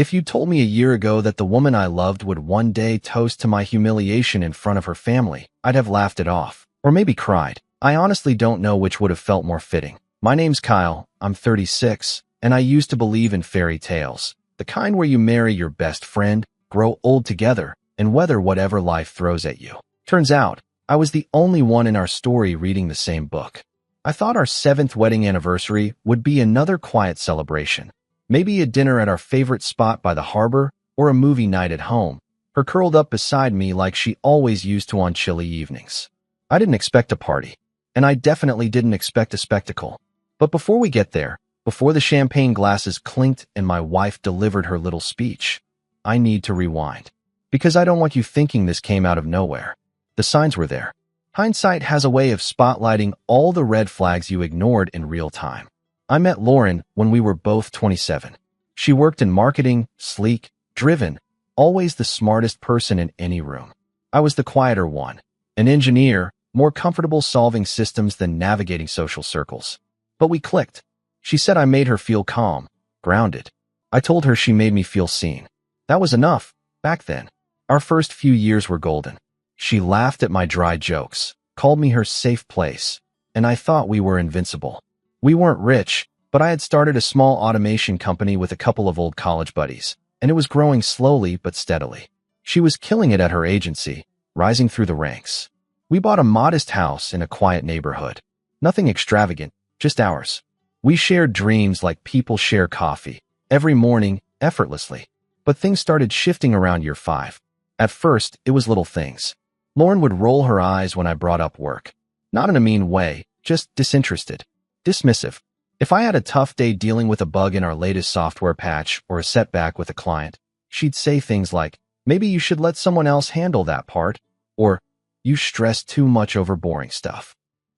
If you told me a year ago that the woman I loved would one day toast to my humiliation in front of her family, I'd have laughed it off. Or maybe cried. I honestly don't know which would have felt more fitting. My name's Kyle, I'm 36, and I used to believe in fairy tales. The kind where you marry your best friend, grow old together, and weather whatever life throws at you. Turns out, I was the only one in our story reading the same book. I thought our 7th wedding anniversary would be another quiet celebration. Maybe a dinner at our favorite spot by the harbor, or a movie night at home, her curled up beside me like she always used to on chilly evenings. I didn't expect a party, and I definitely didn't expect a spectacle. But before we get there, before the champagne glasses clinked and my wife delivered her little speech, I need to rewind. Because I don't want you thinking this came out of nowhere. The signs were there. Hindsight has a way of spotlighting all the red flags you ignored in real time. I met Lauren when we were both 27. She worked in marketing, sleek, driven, always the smartest person in any room. I was the quieter one, an engineer, more comfortable solving systems than navigating social circles. But we clicked. She said I made her feel calm, grounded. I told her she made me feel seen. That was enough, back then. Our first few years were golden. She laughed at my dry jokes, called me her safe place, and I thought we were invincible. We weren't rich, but I had started a small automation company with a couple of old college buddies, and it was growing slowly but steadily. She was killing it at her agency, rising through the ranks. We bought a modest house in a quiet neighborhood. Nothing extravagant, just ours. We shared dreams like people share coffee, every morning, effortlessly. But things started shifting around year 5. At first, it was little things. Lauren would roll her eyes when I brought up work. Not in a mean way, just disinterested. Dismissive. If I had a tough day dealing with a bug in our latest software patch or a setback with a client, she'd say things like, maybe you should let someone else handle that part, or you stress too much over boring stuff.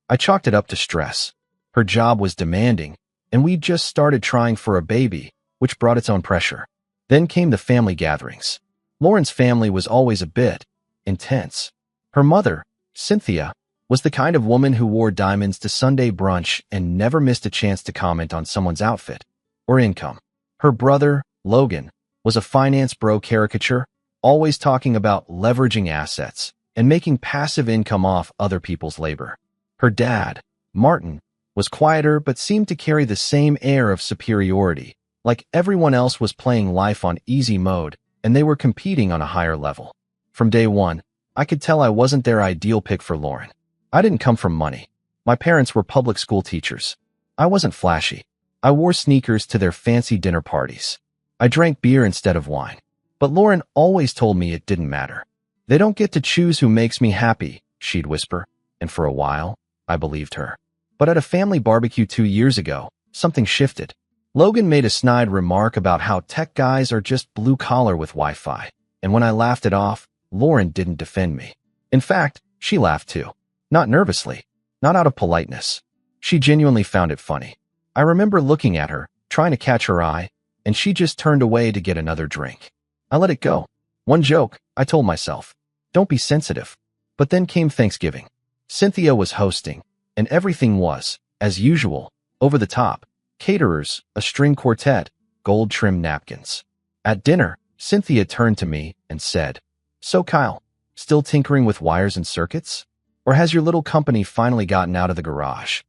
I chalked it up to stress. Her job was demanding, and we'd just started trying for a baby, which brought its own pressure. Then came the family gatherings. Lauren's family was always a bit intense. Her mother, Cynthia, was the kind of woman who wore diamonds to Sunday brunch and never missed a chance to comment on someone's outfit or income. Her brother, Logan, was a finance bro caricature, always talking about leveraging assets and making passive income off other people's labor. Her dad, Martin, was quieter but seemed to carry the same air of superiority, like everyone else was playing life on easy mode and they were competing on a higher level. From day one, I could tell I wasn't their ideal pick for Lauren. I didn't come from money. My parents were public school teachers. I wasn't flashy. I wore sneakers to their fancy dinner parties. I drank beer instead of wine. But Lauren always told me it didn't matter. They don't get to choose who makes me happy, she'd whisper, and for a while, I believed her. But at a family barbecue 2 years ago, something shifted. Logan made a snide remark about how tech guys are just blue-collar with Wi-Fi, and when I laughed it off, Lauren didn't defend me. In fact, she laughed too. Not nervously, not out of politeness. She genuinely found it funny. I remember looking at her, trying to catch her eye, and she just turned away to get another drink. I let it go. One joke, I told myself. Don't be sensitive. But then came Thanksgiving. Cynthia was hosting, and everything was, as usual, over the top. Caterers, a string quartet, gold-trimmed napkins. At dinner, Cynthia turned to me and said, "So Kyle, still tinkering with wires and circuits? Or has your little company finally gotten out of the garage?"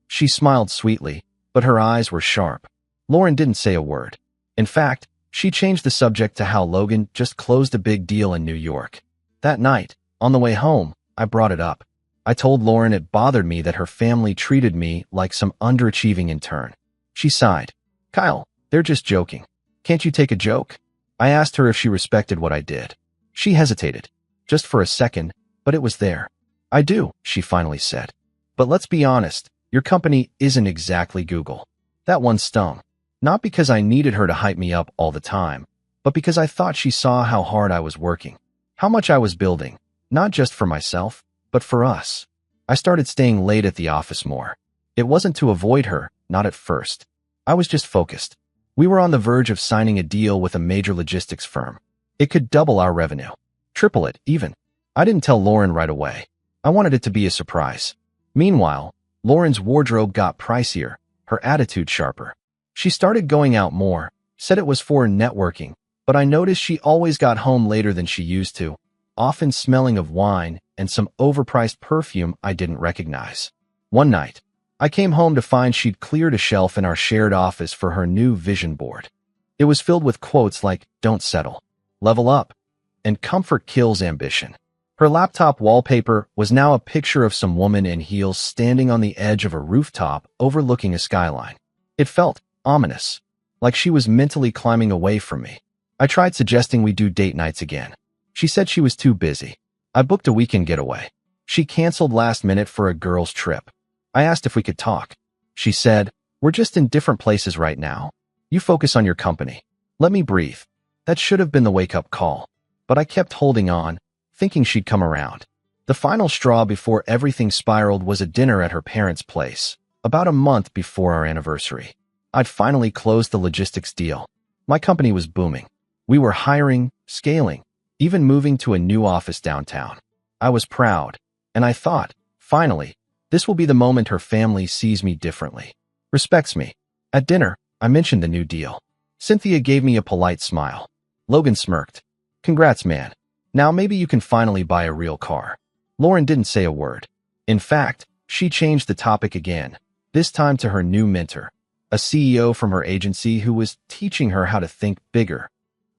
She smiled sweetly, but her eyes were sharp. Lauren didn't say a word. In fact, she changed the subject to how Logan just closed a big deal in New York. That night, on the way home, I brought it up. I told Lauren it bothered me that her family treated me like some underachieving intern. She sighed. "Kyle, they're just joking. Can't you take a joke?" I asked her if she respected what I did. She hesitated, just for a second, but it was there. "I do," she finally said. "But let's be honest, your company isn't exactly Google." That one stung. Not because I needed her to hype me up all the time, but because I thought she saw how hard I was working, how much I was building, not just for myself, but for us. I started staying late at the office more. It wasn't to avoid her, not at first. I was just focused. We were on the verge of signing a deal with a major logistics firm. It could double our revenue. Triple it, even. I didn't tell Lauren right away. I wanted it to be a surprise. Meanwhile, Lauren's wardrobe got pricier, her attitude sharper. She started going out more, said it was for networking, but I noticed she always got home later than she used to, often smelling of wine and some overpriced perfume I didn't recognize. One night, I came home to find she'd cleared a shelf in our shared office for her new vision board. It was filled with quotes like, "Don't settle," "Level up," and "Comfort kills ambition." Her laptop wallpaper was now a picture of some woman in heels standing on the edge of a rooftop overlooking a skyline. It felt ominous, like she was mentally climbing away from me. I tried suggesting we do date nights again. She said she was too busy. I booked a weekend getaway. She canceled last minute for a girls' trip. I asked if we could talk. She said, "We're just in different places right now. You focus on your company. Let me breathe." That should have been the wake-up call, but I kept holding on, thinking she'd come around. The final straw before everything spiraled was a dinner at her parents' place, about a month before our anniversary. I'd finally closed the logistics deal. My company was booming. We were hiring, scaling, even moving to a new office downtown. I was proud, and I thought, finally, this will be the moment her family sees me differently, respects me. At dinner, I mentioned the new deal. Cynthia gave me a polite smile. Logan smirked. "Congrats, man. Now maybe you can finally buy a real car." Lauren didn't say a word. In fact, she changed the topic again, this time to her new mentor, a CEO from her agency who was teaching her how to think bigger.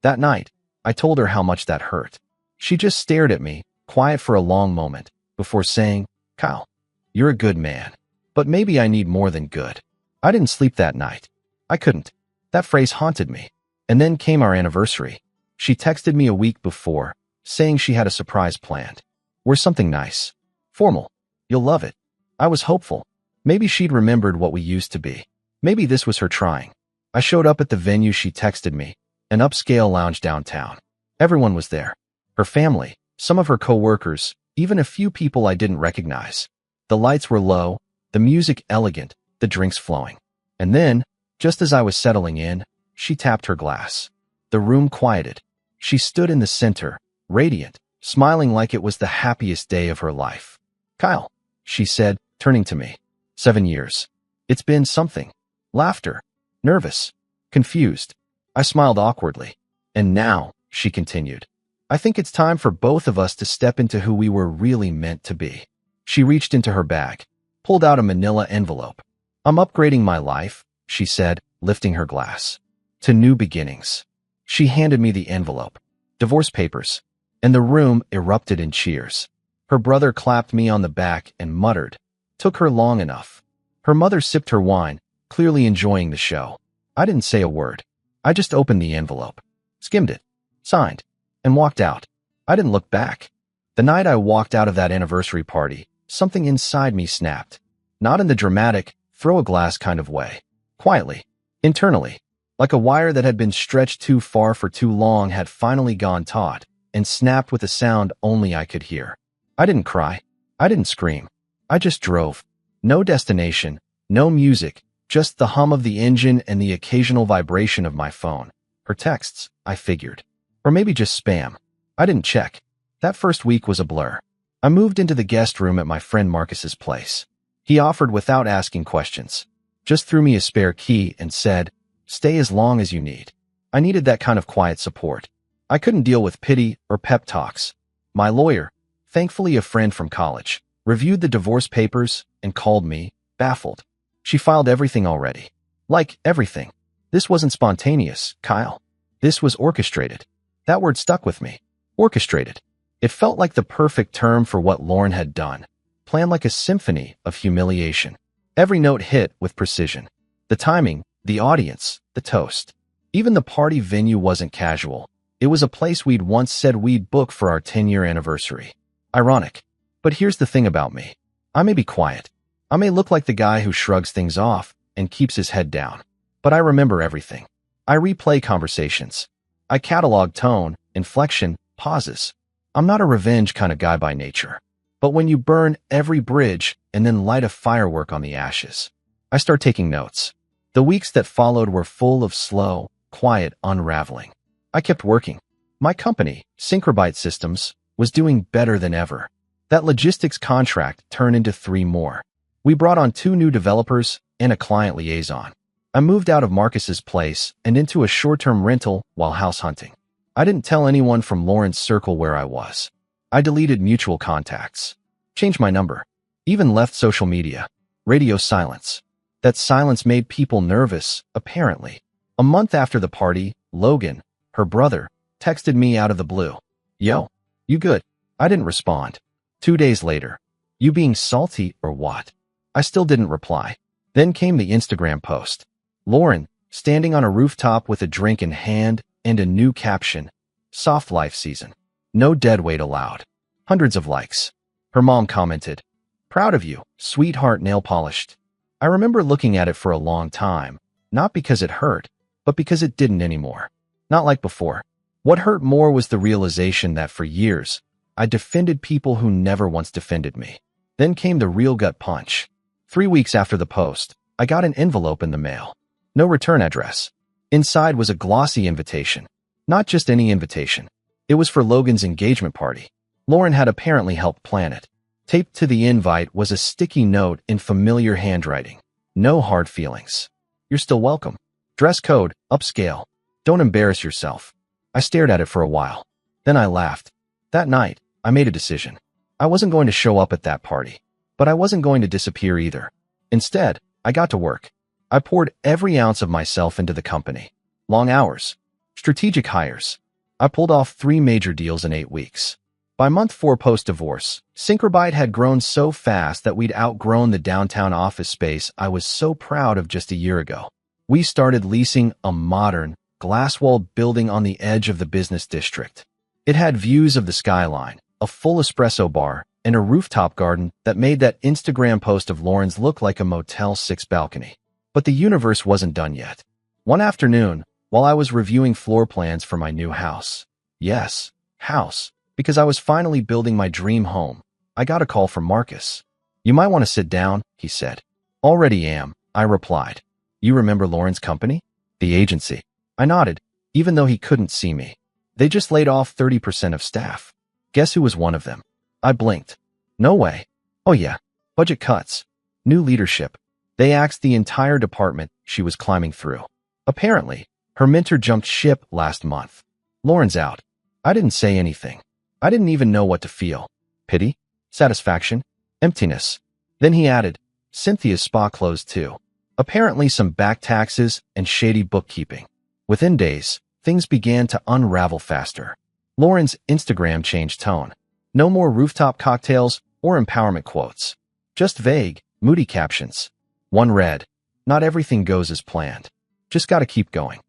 That night, I told her how much that hurt. She just stared at me, quiet for a long moment, before saying, "Kyle, you're a good man, but maybe I need more than good." I didn't sleep that night. I couldn't. That phrase haunted me. And then came our anniversary. She texted me a week before, saying she had a surprise planned. "We're something nice. Formal. You'll love it." I was hopeful. Maybe she'd remembered what we used to be. Maybe this was her trying. I showed up at the venue she texted me, an upscale lounge downtown. Everyone was there. Her family, some of her coworkers, even a few people I didn't recognize. The lights were low, the music elegant, the drinks flowing. And then, just as I was settling in, she tapped her glass. The room quieted. She stood in the center, radiant, smiling like it was the happiest day of her life. "Kyle," she said, turning to me. 7 years. It's been something. Laughter. Nervous. Confused. I smiled awkwardly. "And now," she continued, "I think it's time for both of us to step into who we were really meant to be." She reached into her bag, pulled out a manila envelope. "I'm upgrading my life," she said, lifting her glass. "To new beginnings." She handed me the envelope. Divorce papers. And the room erupted in cheers. Her brother clapped me on the back and muttered, "Took her long enough." Her mother sipped her wine, clearly enjoying the show. I didn't say a word. I just opened the envelope, skimmed it, signed, and walked out. I didn't look back. The night I walked out of that anniversary party, something inside me snapped. Not in the dramatic, throw a glass kind of way. Quietly. Internally. Like a wire that had been stretched too far for too long had finally gone taut, and snapped with a sound only I could hear. I didn't cry. I didn't scream. I just drove. No destination, no music, just the hum of the engine and the occasional vibration of my phone. Her texts, I figured. Or maybe just spam. I didn't check. That first week was a blur. I moved into the guest room at my friend Marcus's place. He offered without asking questions. Just threw me a spare key and said, "Stay as long as you need." I needed that kind of quiet support. I couldn't deal with pity or pep talks. My lawyer, thankfully a friend from college, reviewed the divorce papers and called me, baffled. She filed everything already. Like everything. This wasn't spontaneous, Kyle. This was orchestrated. That word stuck with me. Orchestrated. It felt like the perfect term for what Lauren had done. Planned like a symphony of humiliation. Every note hit with precision. The timing, the audience, the toast. Even the party venue wasn't casual. It was a place we'd once said we'd book for our 10-year anniversary. Ironic. But here's the thing about me. I may be quiet. I may look like the guy who shrugs things off and keeps his head down. But I remember everything. I replay conversations. I catalog tone, inflection, pauses. I'm not a revenge kind of guy by nature. But when you burn every bridge and then light a firework on the ashes, I start taking notes. The weeks that followed were full of slow, quiet unraveling. I kept working. My company, Syncrobyte Systems, was doing better than ever. That logistics contract turned into 3 more. We brought on 2 new developers and a client liaison. I moved out of Marcus's place and into a short-term rental while house hunting. I didn't tell anyone from Lauren's circle where I was. I deleted mutual contacts, changed my number, even left social media. Radio silence. That silence made people nervous, apparently. A month after the party, Logan, her brother, texted me out of the blue. Yo, you good? I didn't respond. 2 days later, you being salty or what? I still didn't reply. Then came the Instagram post. Lauren, standing on a rooftop with a drink in hand and a new caption. Soft life season. No deadweight allowed. Hundreds of likes. Her mom commented, proud of you, sweetheart, nail polished. I remember looking at it for a long time, not because it hurt, but because it didn't anymore. Not like before. What hurt more was the realization that for years, I defended people who never once defended me. Then came the real gut punch. 3 weeks after the post, I got an envelope in the mail. No return address. Inside was a glossy invitation. Not just any invitation. It was for Logan's engagement party. Lauren had apparently helped plan it. Taped to the invite was a sticky note in familiar handwriting. No hard feelings. You're still welcome. Dress code, upscale. Don't embarrass yourself. I stared at it for a while. Then I laughed. That night, I made a decision. I wasn't going to show up at that party. But I wasn't going to disappear either. Instead, I got to work. I poured every ounce of myself into the company. Long hours. Strategic hires. I pulled off 3 major deals in 8 weeks. By month 4 post-divorce, Syncrobyte had grown so fast that we'd outgrown the downtown office space I was so proud of just a year ago. We started leasing a modern, glass-walled building on the edge of the business district. It had views of the skyline, a full espresso bar, and a rooftop garden that made that Instagram post of Lauren's look like a Motel 6 balcony. But the universe wasn't done yet. One afternoon, while I was reviewing floor plans for my new house, yes, house, because I was finally building my dream home, I got a call from Marcus. You might want to sit down, he said. Already am, I replied. You remember Lauren's company? The agency. I nodded, even though he couldn't see me. They just laid off 30% of staff. Guess who was one of them? I blinked. No way. Oh yeah, budget cuts. New leadership. They axed the entire department she was climbing through. Apparently, her mentor jumped ship last month. Lauren's out. I didn't say anything. I didn't even know what to feel. Pity? Satisfaction? Emptiness. Then he added, Cynthia's spa closed too. Apparently some back taxes and shady bookkeeping. Within days, things began to unravel faster. Lauren's Instagram changed tone. No more rooftop cocktails or empowerment quotes. Just vague, moody captions. One read, not everything goes as planned. Just gotta keep going.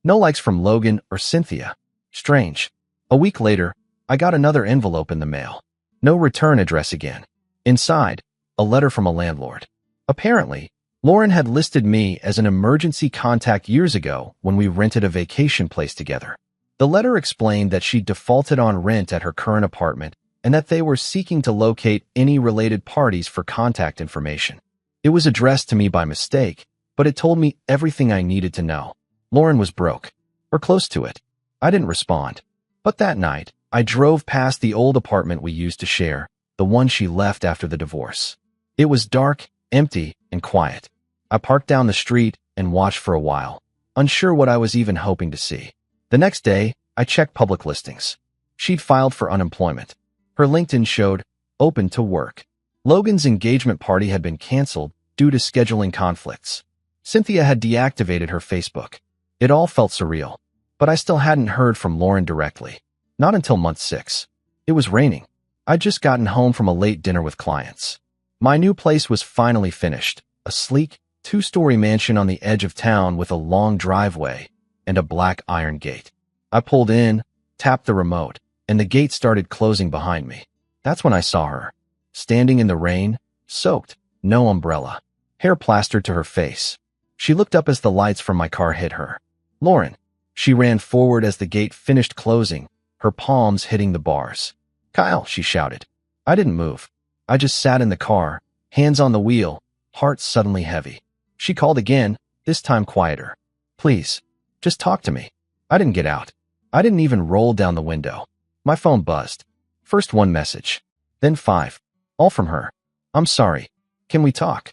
No likes from Logan or Cynthia. Strange. A week later, I got another envelope in the mail. No return address again. Inside, a letter from a landlord. Apparently, Lauren had listed me as an emergency contact years ago when we rented a vacation place together. The letter explained that she defaulted on rent at her current apartment and that they were seeking to locate any related parties for contact information. It was addressed to me by mistake, but it told me everything I needed to know. Lauren was broke, or close to it. I didn't respond. But that night, I drove past the old apartment we used to share, the one she left after the divorce. It was dark, empty, and quiet. I parked down the street and watched for a while, unsure what I was even hoping to see. The next day, I checked public listings. She'd filed for unemployment. Her LinkedIn showed, open to work. Logan's engagement party had been canceled due to scheduling conflicts. Cynthia had deactivated her Facebook. It all felt surreal, but I still hadn't heard from Lauren directly. Not until month 6. It was raining. I'd just gotten home from a late dinner with clients. My new place was finally finished, a sleek, 2-story mansion on the edge of town with a long driveway and a black iron gate. I pulled in, tapped the remote, and the gate started closing behind me. That's when I saw her, standing in the rain, soaked, no umbrella, hair plastered to her face. She looked up as the lights from my car hit her. Lauren. She ran forward as the gate finished closing, her palms hitting the bars. Kyle, she shouted. I didn't move. I just sat in the car, hands on the wheel, heart suddenly heavy. She called again, this time quieter. Please, just talk to me. I didn't get out. I didn't even roll down the window. My phone buzzed. First 1 message, then 5. All from her. I'm sorry. Can we talk?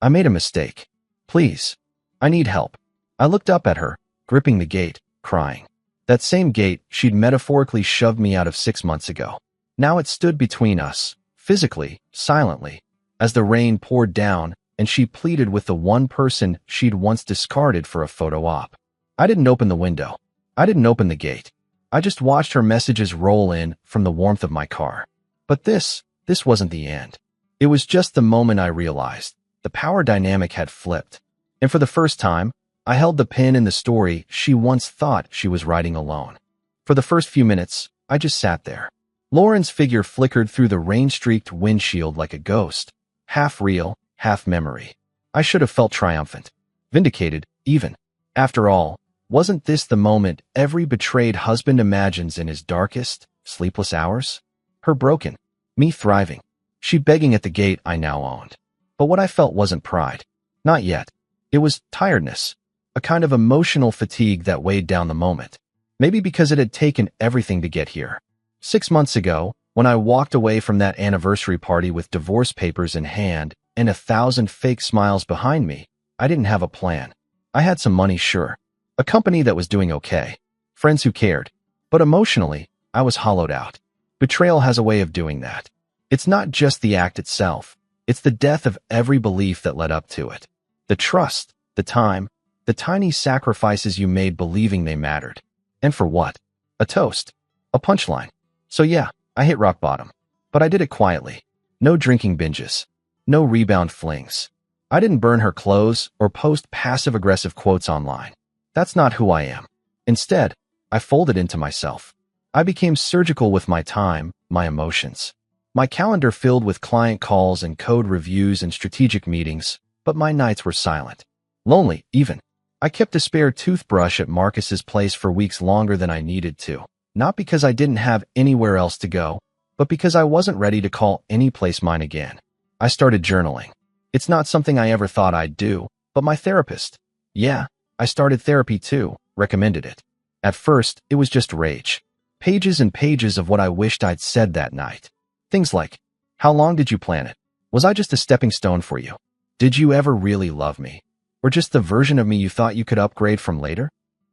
I made a mistake. Please. I need help. I looked up at her, gripping the gate, crying. That same gate she'd metaphorically shoved me out of 6 months ago. Now it stood between us, physically, silently, as the rain poured down and she pleaded with the one person she'd once discarded for a photo op. I didn't open the window. I didn't open the gate. I just watched her messages roll in from the warmth of my car. But this wasn't the end. It was just the moment I realized the power dynamic had flipped. And for the first time, I held the pen in the story she once thought she was writing alone. For the first few minutes, I just sat there. Lauren's figure flickered through the rain-streaked windshield like a ghost, half real, half memory. I should have felt triumphant, vindicated, even. After all, wasn't this the moment every betrayed husband imagines in his darkest, sleepless hours? Her broken, me thriving, she begging at the gate I now owned. But what I felt wasn't pride. Not yet. It was tiredness, a kind of emotional fatigue that weighed down the moment. Maybe because it had taken everything to get here. 6 months ago, when I walked away from that anniversary party with divorce papers in hand and 1,000 fake smiles behind me, I didn't have a plan. I had some money, sure. A company that was doing okay. Friends who cared. But emotionally, I was hollowed out. Betrayal has a way of doing that. It's not just the act itself. It's the death of every belief that led up to it. The trust, the time, the tiny sacrifices you made believing they mattered. And for what? A toast. A punchline. So yeah, I hit rock bottom. But I did it quietly. No drinking binges. No rebound flings. I didn't burn her clothes or post passive-aggressive quotes online. That's not who I am. Instead, I folded into myself. I became surgical with my time, my emotions. My calendar filled with client calls and code reviews and strategic meetings, but my nights were silent. Lonely, even. I kept a spare toothbrush at Marcus's place for weeks longer than I needed to. Not because I didn't have anywhere else to go, but because I wasn't ready to call any place mine again. I started journaling. It's not something I ever thought I'd do, but my therapist, yeah, I started therapy too, recommended it. At first, it was just rage. Pages and pages of what I wished I'd said that night. Things like, how long did you plan it? Was I just a stepping stone for you? Did you ever really love me? Or just the version of me you thought you could upgrade from later?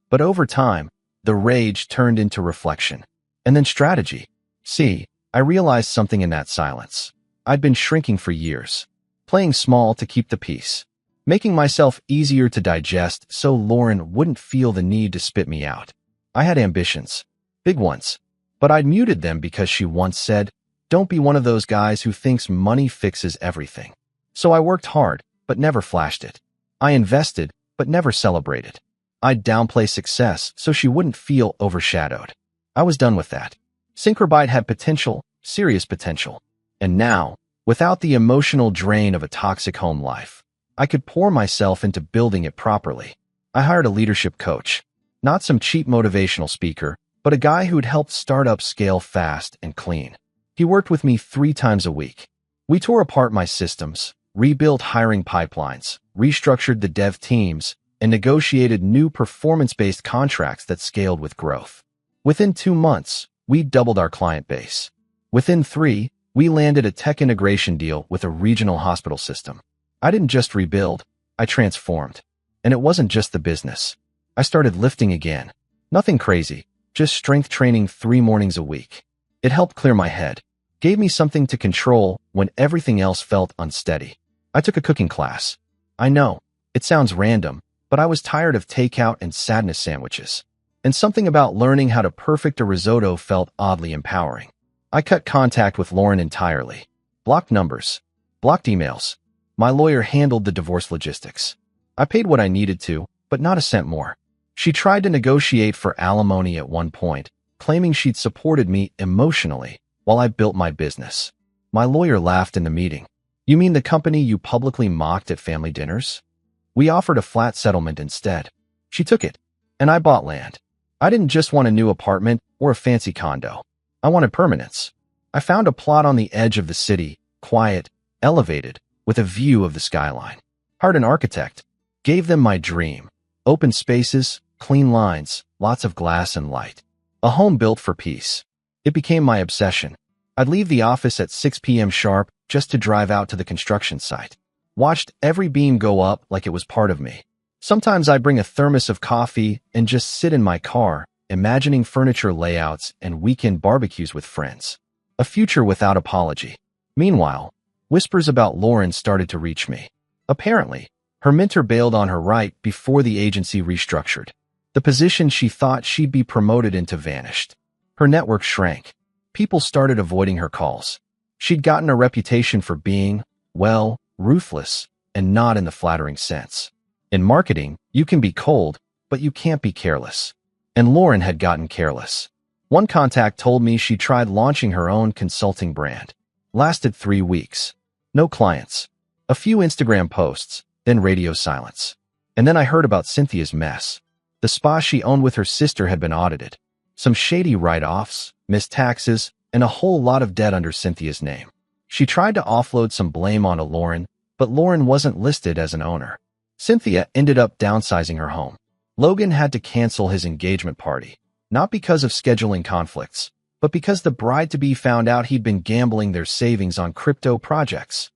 But over time, the rage turned into reflection. And then strategy. See, I realized something in that silence. I'd been shrinking for years. Playing small to keep the peace. Making myself easier to digest so Lauren wouldn't feel the need to spit me out. I had ambitions. Big ones. But I'd muted them because she once said, don't be one of those guys who thinks money fixes everything. So I worked hard, but never flashed it. I invested, but never celebrated. I'd downplay success so she wouldn't feel overshadowed. I was done with that. Synchrobyte had potential, serious potential. And now, without the emotional drain of a toxic home life, I could pour myself into building it properly. I hired a leadership coach. Not some cheap motivational speaker, but a guy who'd helped startups scale fast and clean. He worked with me 3 times a week. We tore apart my systems, rebuilt hiring pipelines, restructured the dev teams, and negotiated new performance-based contracts that scaled with growth. Within 2 months, we doubled our client base. Within 3, we landed a tech integration deal with a regional hospital system. I didn't just rebuild, I transformed. And it wasn't just the business. I started lifting again. Nothing crazy, just strength training 3 mornings a week. It helped clear my head. Gave me something to control when everything else felt unsteady. I took a cooking class. I know, it sounds random, but I was tired of takeout and sadness sandwiches. And something about learning how to perfect a risotto felt oddly empowering. I cut contact with Lauren entirely. Blocked numbers. Blocked emails. My lawyer handled the divorce logistics. I paid what I needed to, but not a cent more. She tried to negotiate for alimony at one point, claiming she'd supported me emotionally while I built my business. My lawyer laughed in the meeting. You mean the company you publicly mocked at family dinners? We offered a flat settlement instead. She took it, and I bought land. I didn't just want a new apartment or a fancy condo. I wanted permanence. I found a plot on the edge of the city, quiet, elevated, with a view of the skyline. Hired an architect. Gave them my dream. Open spaces, clean lines, lots of glass and light. A home built for peace. It became my obsession. I'd leave the office at 6 p.m. sharp just to drive out to the construction site. Watched every beam go up like it was part of me. Sometimes I bring a thermos of coffee and just sit in my car, imagining furniture layouts and weekend barbecues with friends. A future without apology. Meanwhile, whispers about Lauren started to reach me. Apparently, her mentor bailed on her right before the agency restructured. The position she thought she'd be promoted into vanished. Her network shrank. People started avoiding her calls. She'd gotten a reputation for being, well, ruthless, and not in the flattering sense. In marketing, you can be cold, but you can't be careless. And Lauren had gotten careless. One contact told me she tried launching her own consulting brand. Lasted 3 weeks. No clients. A few Instagram posts, then radio silence. And then I heard about Cynthia's mess. The spa she owned with her sister had been audited. Some shady write-offs, missed taxes, and a whole lot of debt under Cynthia's name. She tried to offload some blame onto Lauren, but Lauren wasn't listed as an owner. Cynthia ended up downsizing her home. Logan had to cancel his engagement party, not because of scheduling conflicts, but because the bride-to-be found out he'd been gambling their savings on crypto projects.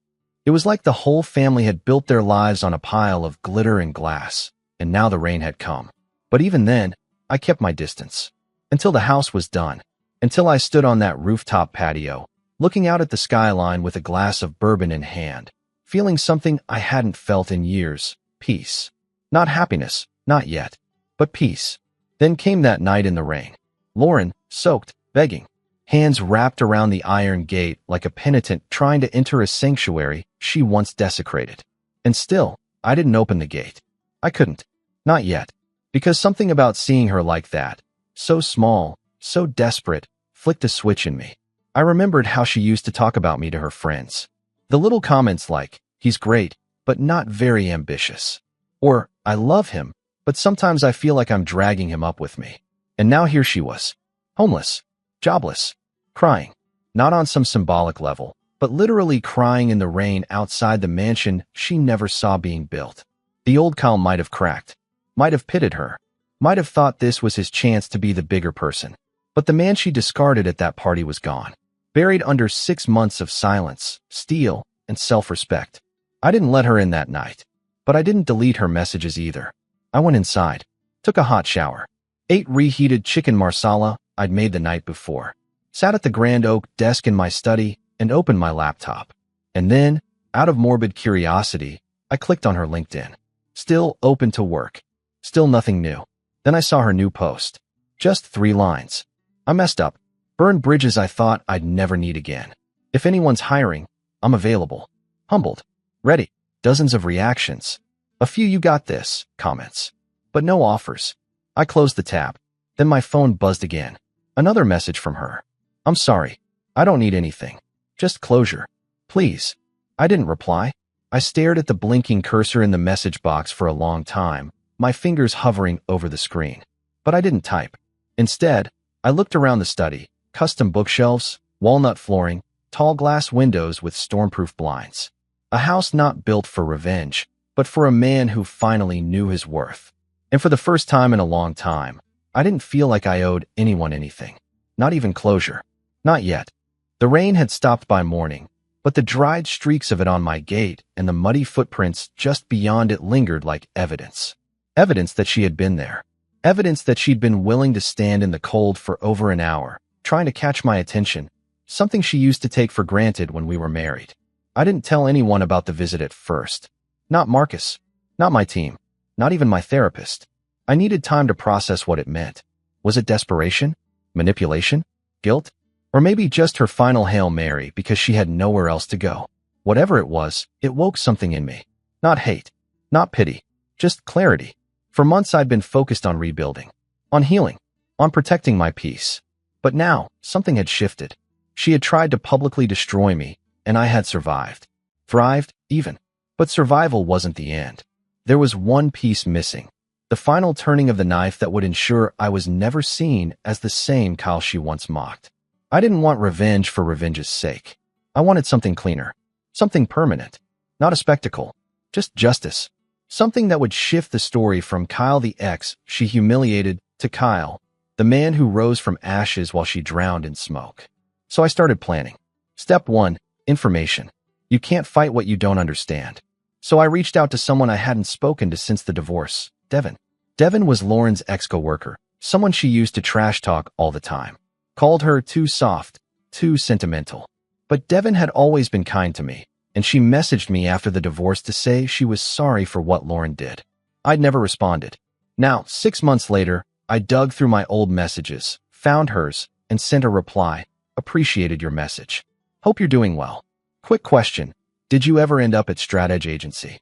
It was like the whole family had built their lives on a pile of glitter and glass, and now the rain had come. But even then, I kept my distance. Until the house was done. Until I stood on that rooftop patio, looking out at the skyline with a glass of bourbon in hand, feeling something I hadn't felt in years, peace. Not happiness, not yet, but peace. Then came that night in the rain. Lauren, soaked, begging, hands wrapped around the iron gate like a penitent trying to enter a sanctuary she once desecrated. And still, I didn't open the gate. I couldn't. Not yet. Because something about seeing her like that, so small, so desperate, flicked a switch in me. I remembered how she used to talk about me to her friends. The little comments like, he's great, but not very ambitious. Or, I love him, but sometimes I feel like I'm dragging him up with me. And now here she was. Homeless. Jobless. Crying. Not on some symbolic level, but literally crying in the rain outside the mansion she never saw being built. The old Kyle might have cracked. Might have pitted her. Might have thought this was his chance to be the bigger person. But the man she discarded at that party was gone. Buried under 6 months of silence, steel, and self-respect. I didn't let her in that night. But I didn't delete her messages either. I went inside. Took a hot shower. Ate reheated chicken marsala I'd made the night before. Sat at the grand oak desk in my study and opened my laptop. And then, out of morbid curiosity, I clicked on her LinkedIn. Still open to work. Still nothing new. Then I saw her new post. Just 3 lines. I messed up. Burned bridges I thought I'd never need again. If anyone's hiring, I'm available. Humbled. Ready. Dozens of reactions. A few "you got this" comments. But no offers. I closed the tab. Then my phone buzzed again. Another message from her. I'm sorry. I don't need anything. Just closure. Please. I didn't reply. I stared at the blinking cursor in the message box for a long time, my fingers hovering over the screen. But I didn't type. Instead, I looked around the study. Custom bookshelves, walnut flooring, tall glass windows with stormproof blinds. A house not built for revenge, but for a man who finally knew his worth. And for the first time in a long time, I didn't feel like I owed anyone anything. Not even closure. Not yet. The rain had stopped by morning, but the dried streaks of it on my gate and the muddy footprints just beyond it lingered like evidence. Evidence that she had been there. Evidence that she'd been willing to stand in the cold for over an hour, trying to catch my attention, something she used to take for granted when we were married. I didn't tell anyone about the visit at first. Not Marcus. Not my team. Not even my therapist. I needed time to process what it meant. Was it desperation? Manipulation? Guilt? Or maybe just her final Hail Mary because she had nowhere else to go? Whatever it was, it woke something in me. Not hate. Not pity. Just clarity. For months I'd been focused on rebuilding. On healing. On protecting my peace. But now, something had shifted. She had tried to publicly destroy me, and I had survived. Thrived, even. But survival wasn't the end. There was one piece missing. The final turning of the knife that would ensure I was never seen as the same Kyle she once mocked. I didn't want revenge for revenge's sake. I wanted something cleaner. Something permanent. Not a spectacle. Just justice. Something that would shift the story from Kyle the ex she humiliated to Kyle, the man who rose from ashes while she drowned in smoke. So I started planning. Step 1. Information. You can't fight what you don't understand. So I reached out to someone I hadn't spoken to since the divorce, Devin. Devin was Lauren's ex-coworker, someone she used to trash talk all the time. Called her too soft, too sentimental. But Devin had always been kind to me, and she messaged me after the divorce to say she was sorry for what Lauren did. I'd never responded. Now, 6 months later, I dug through my old messages, found hers, and sent a reply. Appreciated your message. Hope you're doing well. Quick question. Did you ever end up at Strateg Agency?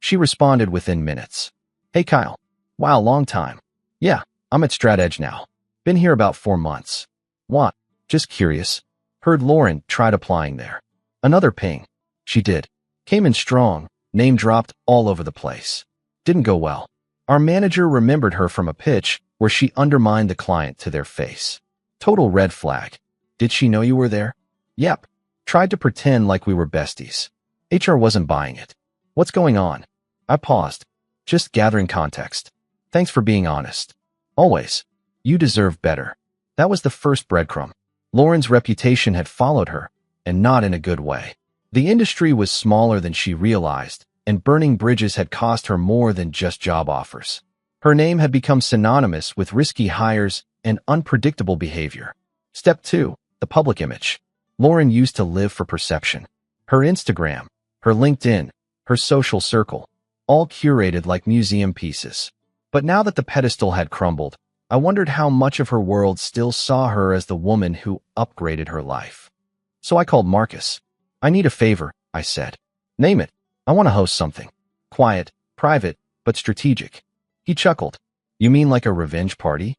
She responded within minutes. Hey Kyle. Wow, long time. Yeah, I'm at Strateg now. Been here about 4 months. What? Just curious. Heard Lauren tried applying there. Another ping. She did. Came in strong, name dropped all over the place. Didn't go well. Our manager remembered her from a pitch where she undermined the client to their face. Total red flag. Did she know you were there? Yep. Tried to pretend like we were besties. HR wasn't buying it. What's going on? I paused. Just gathering context. Thanks for being honest. Always. You deserve better. That was the first breadcrumb. Lauren's reputation had followed her, and not in a good way. The industry was smaller than she realized, and burning bridges had cost her more than just job offers. Her name had become synonymous with risky hires and unpredictable behavior. Step 2. The public image. Lauren used to live for perception. Her Instagram, her LinkedIn, her social circle, all curated like museum pieces. But now that the pedestal had crumbled, I wondered how much of her world still saw her as the woman who upgraded her life. So I called Marcus. I need a favor, I said. Name it. I want to host something. Quiet, private, but strategic. He chuckled. You mean like a revenge party?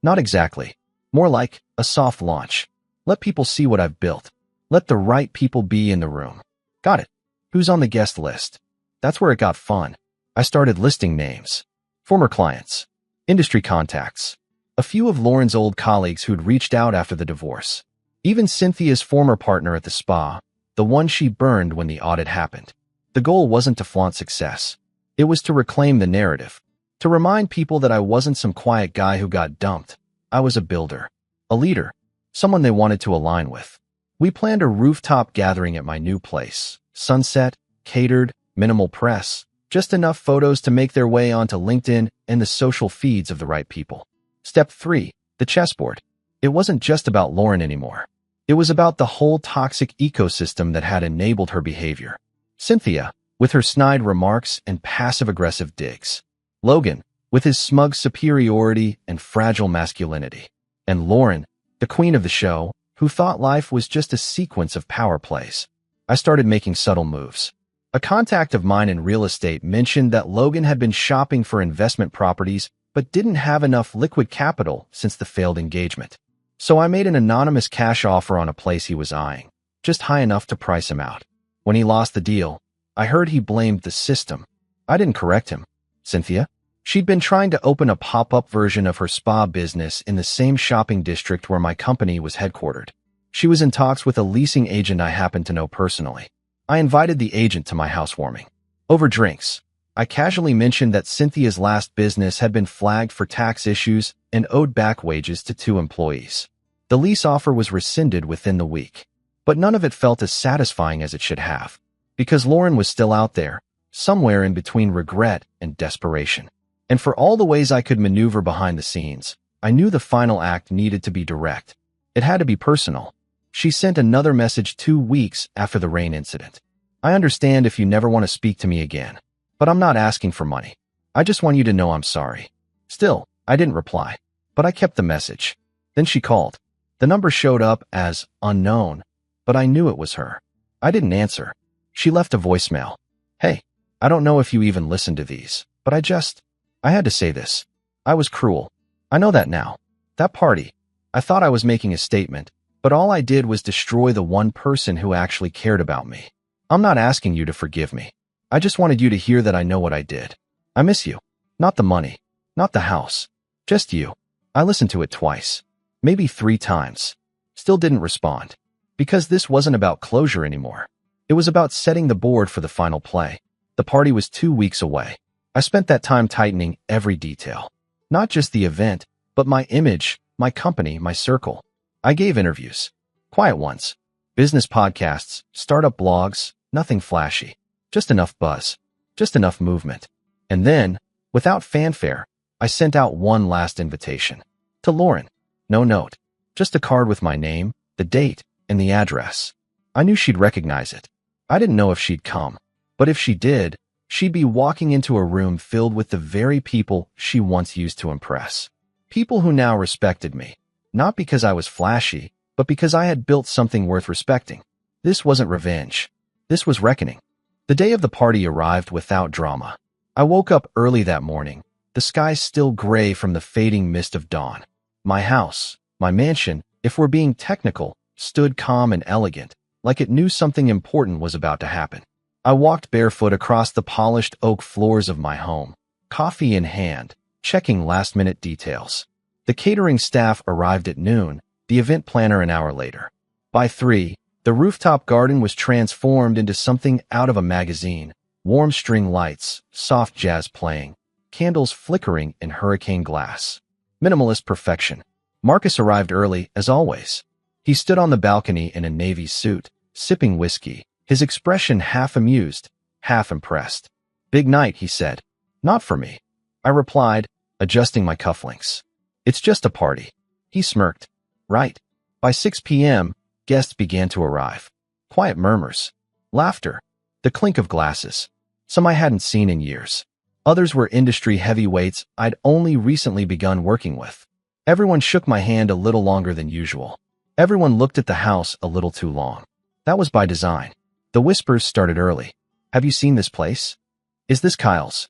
Not exactly. More like a soft launch. Let people see what I've built. Let the right people be in the room. Got it. Who's on the guest list? That's where it got fun. I started listing names. Former clients. Industry contacts. A few of Lauren's old colleagues who'd reached out after the divorce. Even Cynthia's former partner at the spa, the one she burned when the audit happened. The goal wasn't to flaunt success. It was to reclaim the narrative. To remind people that I wasn't some quiet guy who got dumped. I was a builder. A leader. Someone they wanted to align with. We planned a rooftop gathering at my new place. Sunset, catered, minimal press. Just enough photos to make their way onto LinkedIn and the social feeds of the right people. Step 3. The chessboard. It wasn't just about Lauren anymore. It was about the whole toxic ecosystem that had enabled her behavior. Cynthia, with her snide remarks and passive-aggressive digs. Logan, with his smug superiority and fragile masculinity. And Lauren, the queen of the show, who thought life was just a sequence of power plays. I started making subtle moves. A contact of mine in real estate mentioned that Logan had been shopping for investment properties but didn't have enough liquid capital since the failed engagement. So I made an anonymous cash offer on a place he was eyeing, just high enough to price him out. When he lost the deal, I heard he blamed the system. I didn't correct him. Cynthia? She'd been trying to open a pop-up version of her spa business in the same shopping district where my company was headquartered. She was in talks with a leasing agent I happened to know personally. I invited the agent to my housewarming. Over drinks, I casually mentioned that Cynthia's last business had been flagged for tax issues and owed back wages to 2 employees. The lease offer was rescinded within the week, but none of it felt as satisfying as it should have, because Lauren was still out there, somewhere in between regret and desperation. And for all the ways I could maneuver behind the scenes, I knew the final act needed to be direct. It had to be personal. She sent another message 2 weeks after the rain incident. I understand if you never want to speak to me again, but I'm not asking for money. I just want you to know I'm sorry. Still, I didn't reply, but I kept the message. Then she called. The number showed up as unknown, but I knew it was her. I didn't answer. She left a voicemail. Hey, I don't know if you even listened to these, but I had to say this. I was cruel. I know that now. That party. I thought I was making a statement, but all I did was destroy the one person who actually cared about me. I'm not asking you to forgive me. I just wanted you to hear that I know what I did. I miss you. Not the money. Not the house. Just you. I listened to it twice. Maybe 3 times. Still didn't respond. Because this wasn't about closure anymore. It was about setting the board for the final play. The party was 2 weeks away. I spent that time tightening every detail. Not just the event, but my image, my company, my circle. I gave interviews. Quiet ones. Business podcasts, startup blogs, nothing flashy. Just enough buzz. just enough movement. And then, without fanfare, I sent out one last invitation. To Lauren. No note. Just a card with my name, the date, and the address. I knew she'd recognize it. I didn't know if she'd come, but if she did, she'd be walking into a room filled with the very people she once used to impress. People who now respected me, not because I was flashy, but because I had built something worth respecting. This wasn't revenge. This was reckoning. The day of the party arrived without drama. I woke up early that morning, the sky still gray from the fading mist of dawn. My house, my mansion, if we're being technical, stood calm and elegant, like it knew something important was about to happen. I walked barefoot across the polished oak floors of my home, coffee in hand, checking last-minute details. The catering staff arrived at noon, the event planner an hour later. By 3, the rooftop garden was transformed into something out of a magazine. Warm string lights, soft jazz playing, candles flickering in hurricane glass. Minimalist perfection. Marcus arrived early, as always. He stood on the balcony in a navy suit, sipping whiskey, his expression half amused, half impressed. Big night, he said. Not for me. I replied, adjusting my cufflinks. It's just a party. He smirked. Right. By 6 p.m., guests began to arrive. Quiet murmurs. Laughter. The clink of glasses. Some I hadn't seen in years. Others were industry heavyweights I'd only recently begun working with. Everyone shook my hand a little longer than usual. Everyone looked at the house a little too long. That was by design. The whispers started early. Have you seen this place? Is this Kyle's?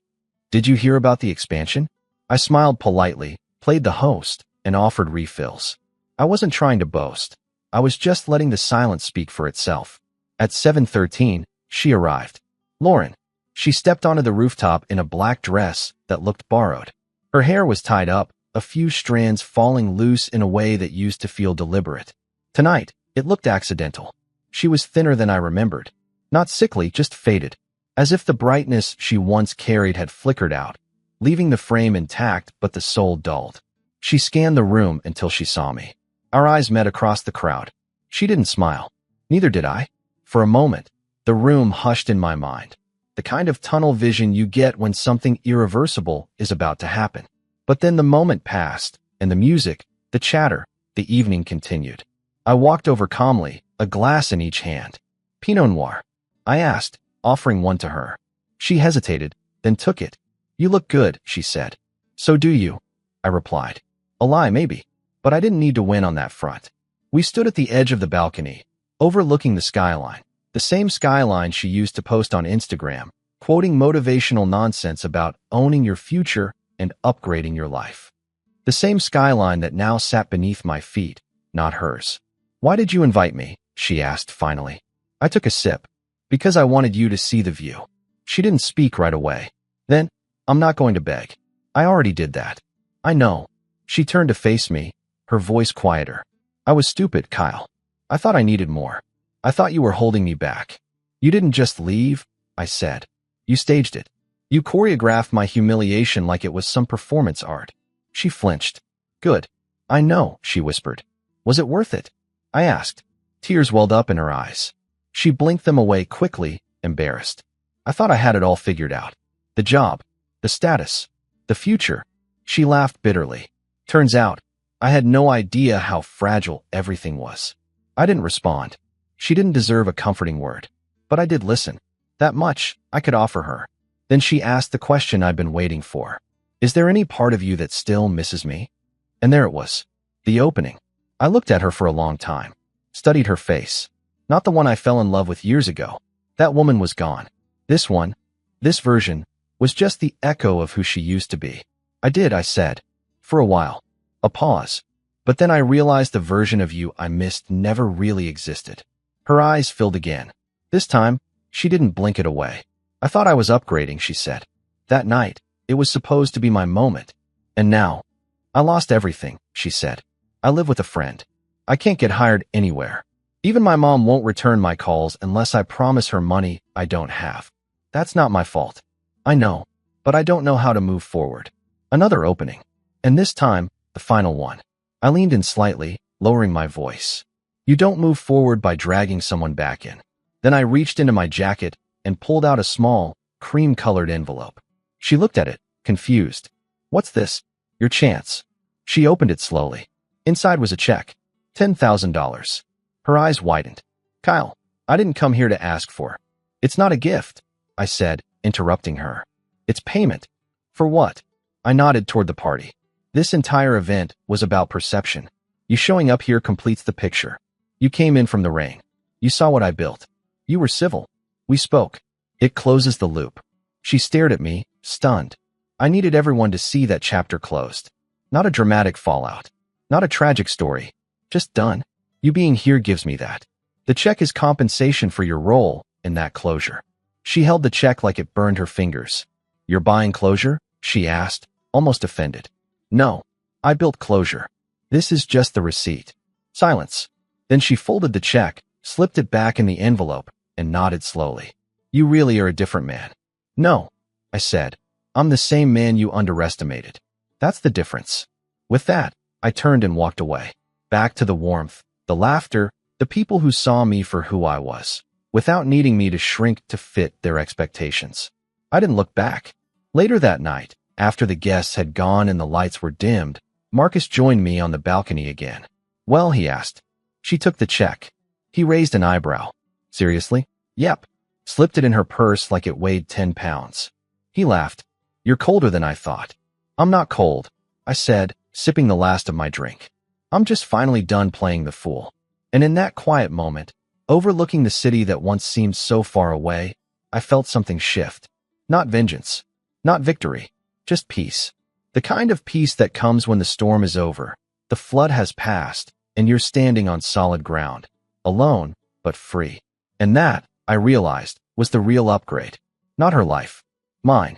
Did you hear about the expansion? I smiled politely, played the host, and offered refills. I wasn't trying to boast. I was just letting the silence speak for itself. At 7:13, she arrived. Lauren. She stepped onto the rooftop in a black dress that looked borrowed. Her hair was tied up, a few strands falling loose in a way that used to feel deliberate. Tonight, it looked accidental. She was thinner than I remembered. Not sickly, just faded. As if the brightness she once carried had flickered out, leaving the frame intact but the soul dulled. She scanned the room until she saw me. Our eyes met across the crowd. She didn't smile. Neither did I. For a moment, the room hushed in my mind. The kind of tunnel vision you get when something irreversible is about to happen. But then the moment passed, and the music, the chatter, the evening continued. I walked over calmly, a glass in each hand. Pinot Noir, I asked, offering one to her. She hesitated, then took it. You look good, she said. So do you, I replied. A lie, maybe, but I didn't need to win on that front. We stood at the edge of the balcony, overlooking the skyline. The same skyline she used to post on Instagram, quoting motivational nonsense about owning your future and upgrading your life. The same skyline that now sat beneath my feet, not hers. Why did you invite me? She asked finally. I took a sip. Because I wanted you to see the view. She didn't speak right away. Then, I'm not going to beg. I already did that. I know. She turned to face me, her voice quieter. I was stupid, Kyle. I thought I needed more. I thought you were holding me back. You didn't just leave, I said. You staged it. You choreographed my humiliation like it was some performance art. She flinched. Good. I know, she whispered. Was it worth it? I asked. Tears welled up in her eyes. She blinked them away quickly, embarrassed. I thought I had it all figured out. The job, the status, the future. She laughed bitterly. Turns out, I had no idea how fragile everything was. I didn't respond. She didn't deserve a comforting word. But I did listen. That much I could offer her. Then she asked the question I'd been waiting for. Is there any part of you that still misses me? And there it was. The opening. I looked at her for a long time. Studied her face. Not the one I fell in love with years ago. That woman was gone. This one, this version, was just the echo of who she used to be. I said. For a while. A pause. But then I realized the version of you I missed never really existed. Her eyes filled again. This time, she didn't blink it away. I thought I was upgrading, she said. That night, it was supposed to be my moment. And now, I lost everything, she said. I live with a friend. I can't get hired anywhere. Even my mom won't return my calls unless I promise her money I don't have. That's not my fault. I know, but I don't know how to move forward. Another opening. And this time, the final one. I leaned in slightly, lowering my voice. You don't move forward by dragging someone back in. Then I reached into my jacket and pulled out a small, cream-colored envelope. She looked at it, confused. What's this? Your chance. She opened it slowly. Inside was a check. $10,000. Her eyes widened. Kyle, I didn't come here to ask for. It's not a gift, I said, interrupting her. It's payment. For what? I nodded toward the party. This entire event was about perception. You showing up here completes the picture. You came in from the rain. You saw what I built. You were civil. We spoke. It closes the loop. She stared at me, stunned. I needed everyone to see that chapter closed. Not a dramatic fallout. Not a tragic story. Just done. You being here gives me that. The check is compensation for your role in that closure. She held the check like it burned her fingers. You're buying closure? She asked, almost offended. No. I built closure. This is just the receipt. Silence. Then she folded the check, slipped it back in the envelope, and nodded slowly. You really are a different man. No, I said. I'm the same man you underestimated. That's the difference. With that, I turned and walked away. Back to the warmth, the laughter, the people who saw me for who I was, without needing me to shrink to fit their expectations. I didn't look back. Later that night, after the guests had gone and the lights were dimmed, Marcus joined me on the balcony again. Well, he asked. She took the check. He raised an eyebrow. Seriously? Yep. Slipped it in her purse like it weighed 10 pounds. He laughed. You're colder than I thought. I'm not cold, I said, sipping the last of my drink. I'm just finally done playing the fool. And in that quiet moment, overlooking the city that once seemed so far away, I felt something shift. Not vengeance. Not victory. Just peace. The kind of peace that comes when the storm is over, the flood has passed, and you're standing on solid ground. Alone, but free. And that, I realized, was the real upgrade. Not her life. Mine.